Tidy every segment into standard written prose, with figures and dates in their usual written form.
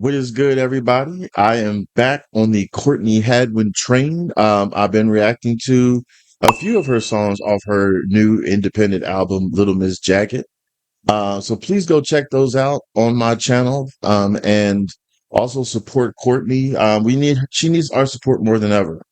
What is good, everybody? I am back on the Courtney Hadwin train. I've been reacting to a few of her songs off her new independent album, Little Miss Jacket. So please go check those out on my channel. And also support Courtney. She needs our support more than ever.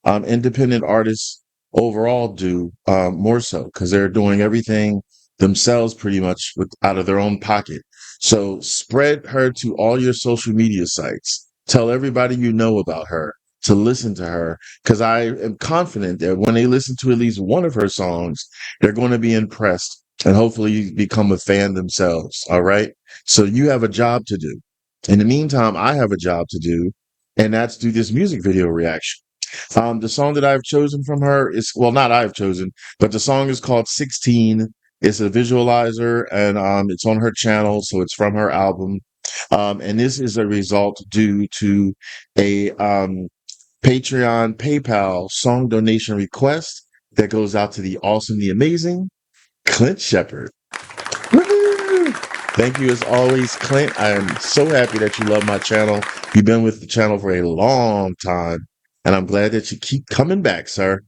Independent artists overall do, more so because they're doing everything themselves pretty much out of their own pocket. So spread her to all your social media sites. Tell everybody you know about her to listen to her because I am confident that when they listen to at least one of her songs, they're going to be impressed and hopefully become a fan themselves. All right. So you have a job to do. In the meantime, I have a job to do, and that's do this music video reaction. The song that I've chosen from her is, well, not I've chosen, but the song is called 16. It's a visualizer and it's on her channel. So it's from her album. And this is a result due to a Patreon, PayPal song donation request that goes out to the awesome, the amazing Clint Shepard. Woo! Thank you as always, Clint. I am so happy that you love my channel. You've been with the channel for a long time, and I'm glad that you keep coming back, sir.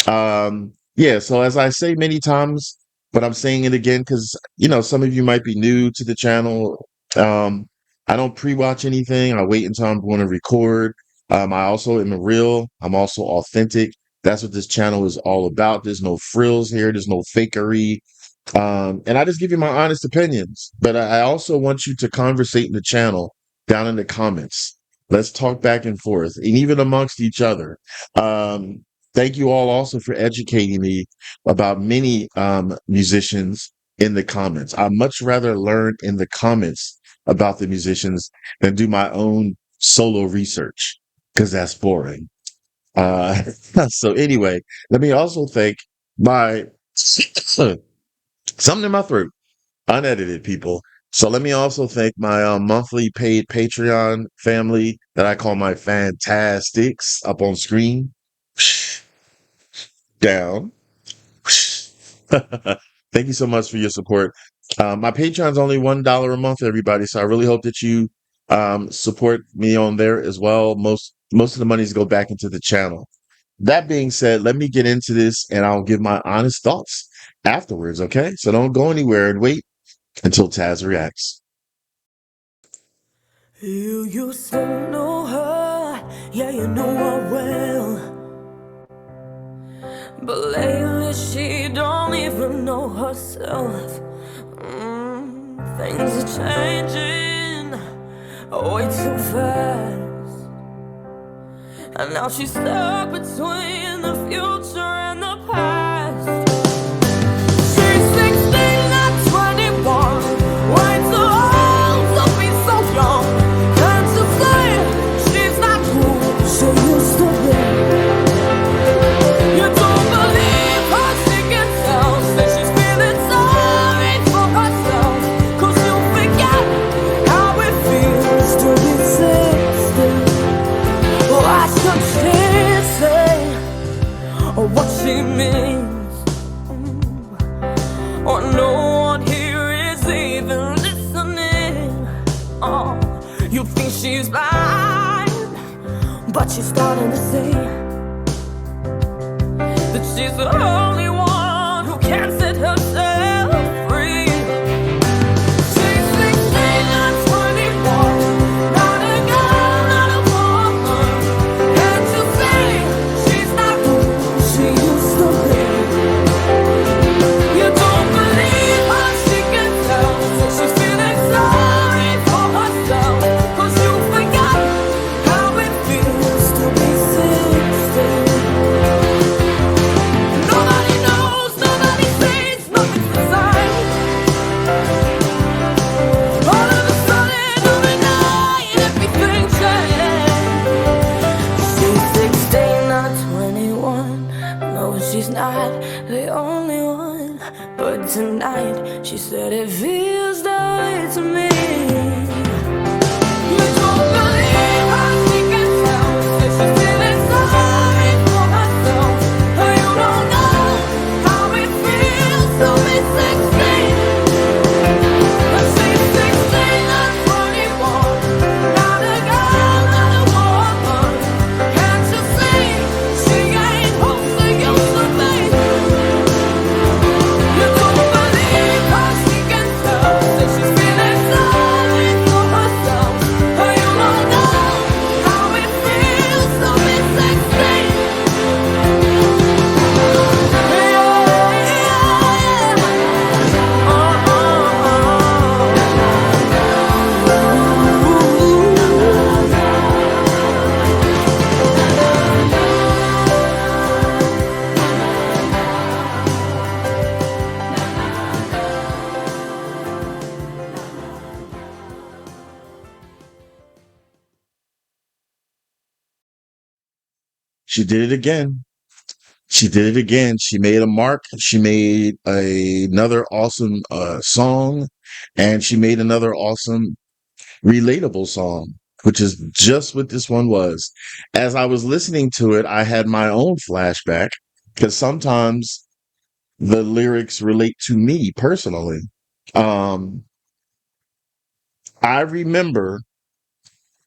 Yeah, so as I say many times, but I'm saying it again because, some of you might be new to the channel. I don't pre-watch anything. I wait until I'm going to record. I also am real. I'm also authentic. That's what this channel is all about. There's no frills here. There's no fakery. And I just give you my honest opinions, but I also want you to conversate in the channel down in the comments. Let's talk back and forth and even amongst each other. Thank you all also for educating me about many musicians in the comments. I much rather learn in the comments about the musicians than do my own solo research because that's boring. So anyway, let me also thank my something in my throat, unedited people. So let me also thank my monthly paid Patreon family that I call my Fantastics up on screen. Down. Thank you so much for your support. My Patreon's only $1 a month, everybody. So I really hope that you support me on there as well. Most of the monies go back into the channel. That being said, let me get into this and I'll give my honest thoughts afterwards, okay? So don't go anywhere and wait until Tazzz reacts. You used to know her, yeah, you know her well. But lately she don't even know herself. Things are changing way too fast, and now she's stuck between the future and the past. She's 16, not 21. Why so old to be so young? Can't you see she's not who she used to be? You don't believe her, she can tell. Say she's feeling sorry for herself, 'cause you forget how it feels to be 16. Why should she say what she means? Or no one here is even listening. You think she's blind, but she's starting to see that she's the only one who can set herself free. She's 16, not 21, not a girl, not a woman. Can't you see she's not who she used to be? You don't believe her, she can tell. So she's feeling sorry for herself, 'cause you forgot how it feels to be 16. Nobody knows, nobody sees, nothing's the same. All of a sudden, overnight, everything changed. She's 16, not 21. No, she's not the only one. But tonight, she said it feels that way to me. You don't believe her, she can tell. Says she's feeling sorry for herself. You don't know how it feels to be 16. But she's 16, not 21. Not she did it again. She did it again. She made a mark. She made another awesome song, and she made another awesome relatable song, which is just what this one was. As I was listening to it, I had my own flashback because sometimes the lyrics relate to me personally. Um, I remember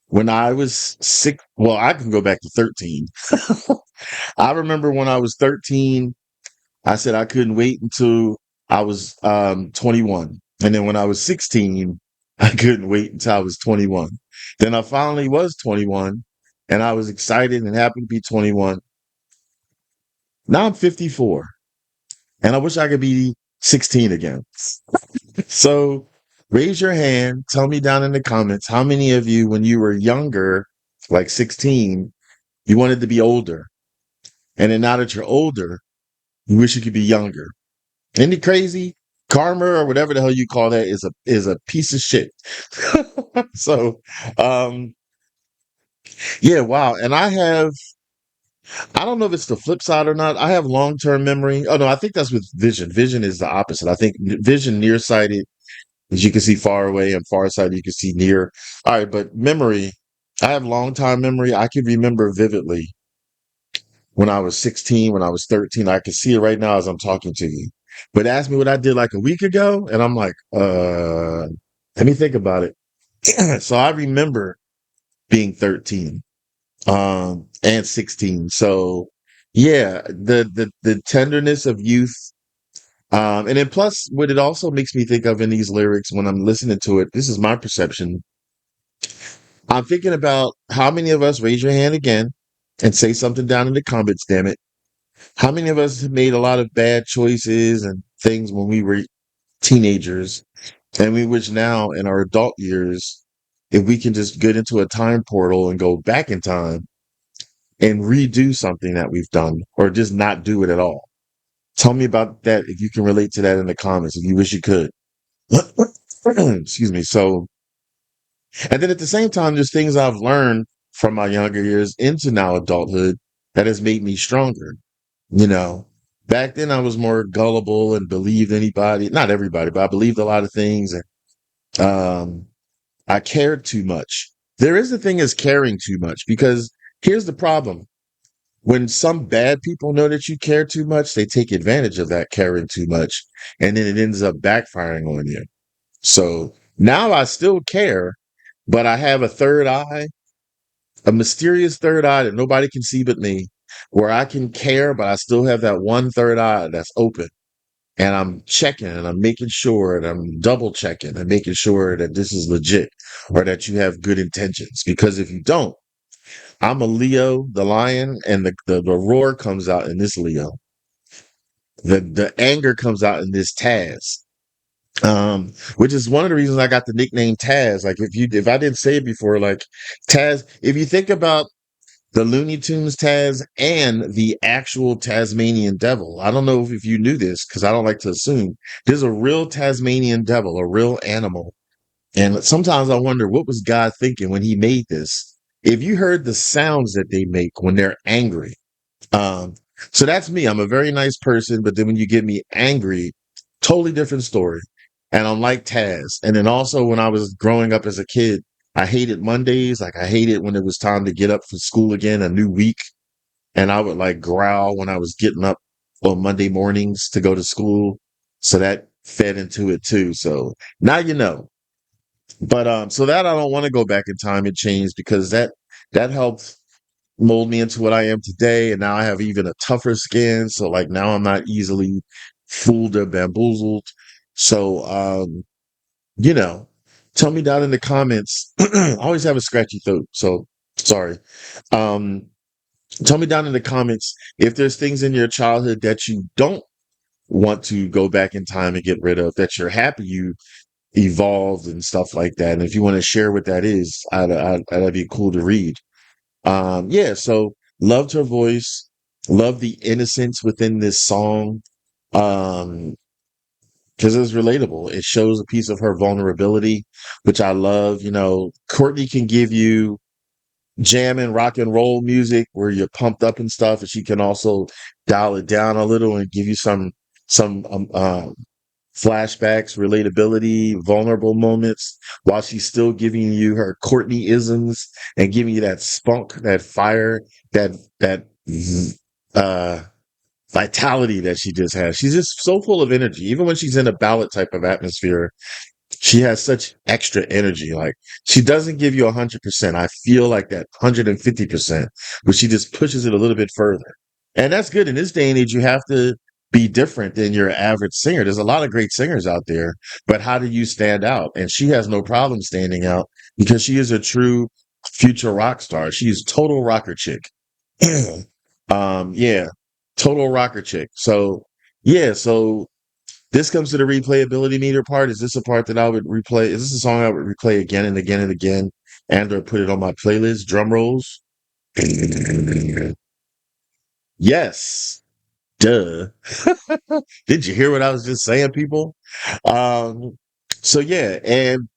when I was sick. Well, I can go back to 13. I remember when I was 13, I said I couldn't wait until I was 21. And then when I was 16, I couldn't wait until I was 21. Then I finally was 21 and I was excited and happy to be 21. Now I'm 54 and I wish I could be 16 again. So raise your hand. Tell me down in the comments how many of you, when you were younger, like 16, you wanted to be older. And then now that you're older, you wish you could be younger. Isn't it crazy? Karma or whatever the hell you call that is a piece of shit. So um yeah, wow. And I don't know if it's the flip side or not. I have long-term memory. Oh no, I think that's with vision. Vision is the opposite. I think vision nearsighted is you can see far away and farsighted you can see near. All right, but memory, I have long-time memory. I can remember vividly when I was 16, when I was 13. I can see it right now as I'm talking to you. But ask me what I did like a week ago, and I'm like, let me think about it. So I remember being 13, and 16. So yeah, the tenderness of youth. And then plus what it also makes me think of in these lyrics when I'm listening to it, this is my perception. I'm thinking about how many of us raise your hand again and say something down in the comments, damn it. How many of us have made a lot of bad choices and things when we were teenagers, and we wish now in our adult years, if we can just get into a time portal and go back in time and redo something that we've done or just not do it at all. Tell me about that if you can relate to that in the comments, if you wish you could. Excuse me. So, and then at the same time, there's things I've learned from my younger years into now adulthood that has made me stronger. You know, back then I was more gullible and believed anybody, not everybody, but I believed a lot of things. And I cared too much. There is a thing as caring too much because here's the problem. When some bad people know that you care too much, they take advantage of that caring too much. And then it ends up backfiring on you. So now I still care, but I have a third eye, a mysterious third eye that nobody can see but me, where I can care, but I still have that one third eye that's open. And I'm checking and I'm making sure and I'm double checking and making sure that this is legit or that you have good intentions. Because if you don't, I'm a Leo, the lion, and the roar comes out in this Leo. The anger comes out in this Tazzz. Which is one of the reasons I got the nickname Tazzz. Like if I didn't say it before, like Tazzz, if you think about the Looney Tunes Taz and the actual Tasmanian devil. I don't know if you knew this because I don't like to assume. There's a real Tasmanian devil, a real animal. And sometimes I wonder what was God thinking when he made this? If you heard the sounds that they make when they're angry. Um, so that's me. I'm a very nice person, but then when you get me angry, totally different story. And I'm like Taz. And then also when I was growing up as a kid, I hated Mondays. Like I hated when it was time to get up for school again, a new week. And I would like growl when I was getting up on Monday mornings to go to school. So that fed into it too. So now you know. But so that I don't want to go back in time and change because that helped mold me into what I am today. And now I have even a tougher skin. So like now I'm not easily fooled or bamboozled. So you know, tell me down in the comments. I always have a scratchy throat, so sorry. Um, tell me down in the comments if there's things in your childhood that you don't want to go back in time and get rid of, that you're happy you evolved and stuff like that. And if you want to share what that is, that'd be cool to read. Yeah, so loved her voice, loved the innocence within this song. Um, because it's relatable. It shows a piece of her vulnerability, which I love. You know, Courtney can give you jam and rock and roll music where you're pumped up and stuff, and she can also dial it down a little and give you some flashbacks, relatability, vulnerable moments, while she's still giving you her Courtney isms and giving you that spunk, that fire, that vitality that she just has. She's just so full of energy. Even when she's in a ballad type of atmosphere, she has such extra energy. Like she doesn't give you 100%. I feel like that 150%, but she just pushes it a little bit further. And that's good. In this day and age, you have to be different than your average singer. There's a lot of great singers out there, but how do you stand out? And she has no problem standing out because she is a true future rock star. She's total rocker chick. Yeah, total rocker chick. So yeah, so this comes to the replayability meter part. Is this a part that I would replay? Is this a song I would replay again and again and again, and or put it on my playlist? Drum rolls. Yes. Duh. Did you hear what I was just saying, people? Um, so yeah, and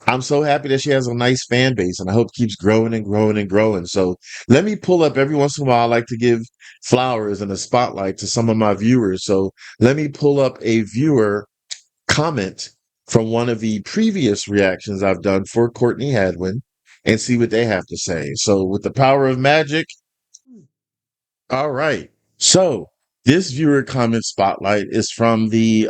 I'm so happy that she has a nice fan base, and I hope it keeps growing and growing and growing. So let me pull up every once in a while. I like to give flowers and a spotlight to some of my viewers. So let me pull up a viewer comment from one of the previous reactions I've done for Courtney Hadwin and see what they have to say. So with the power of magic, all right. So this viewer comment spotlight is from the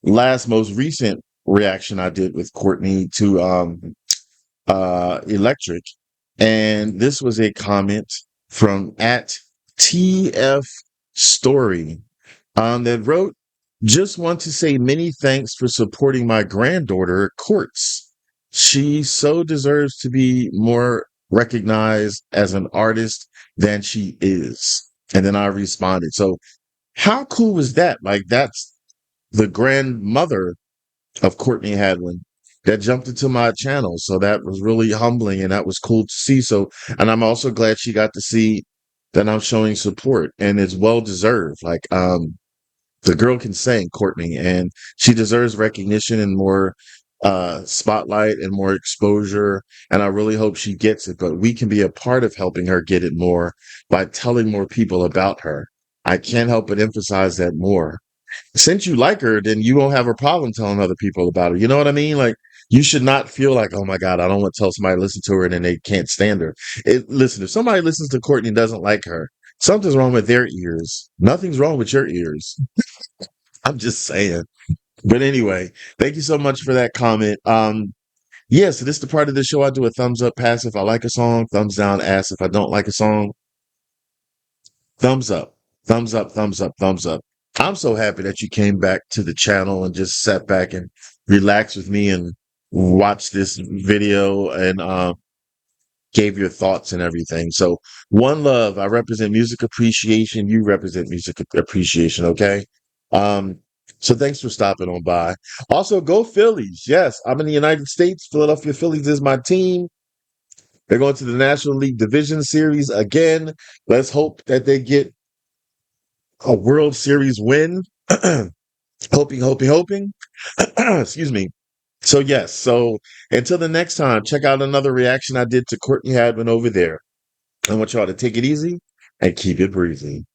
last most recent reaction I did with Courtney to Electric. And this was a comment from at TF Story that wrote, just want to say many thanks for supporting my granddaughter, Courts. She so deserves to be more recognized as an artist than she is. And then I responded. So how cool was that? Like that's the grandmother of Courtney Hadwin that jumped into my channel. So that was really humbling and that was cool to see. So, and I'm also glad she got to see that I'm showing support and it's well deserved. Like, the girl can sing, Courtney, and she deserves recognition and more spotlight and more exposure. And I really hope she gets it. But we can be a part of helping her get it more by telling more people about her. I can't help but emphasize that more. Since you like her, then you won't have a problem telling other people about her. You know what I mean? Like you should not feel like, oh my God, I don't want to tell somebody to listen to her and then they can't stand her. Listen, if somebody listens to Courtney and doesn't like her, something's wrong with their ears. Nothing's wrong with your ears. I'm just saying. But anyway, thank you so much for that comment. Yeah, so this is the part of the show I do a thumbs up pass if I like a song, thumbs down ass if I don't like a song. Thumbs up, thumbs up, thumbs up, thumbs up. I'm so happy that you came back to the channel and just sat back and relaxed with me and watched this video and gave your thoughts and everything. So one love. I represent music appreciation. You represent music appreciation. Okay. Um, so thanks for stopping on by. Also, go Phillies. Yes, I'm in the United States. Philadelphia Phillies is my team. They're going to the National League Division Series again. Let's hope that they get a World Series win. hoping. Excuse me. So yes. So until the next time, check out another reaction I did to Courtney Hadwin over there. I want y'all to take it easy and keep it breezy.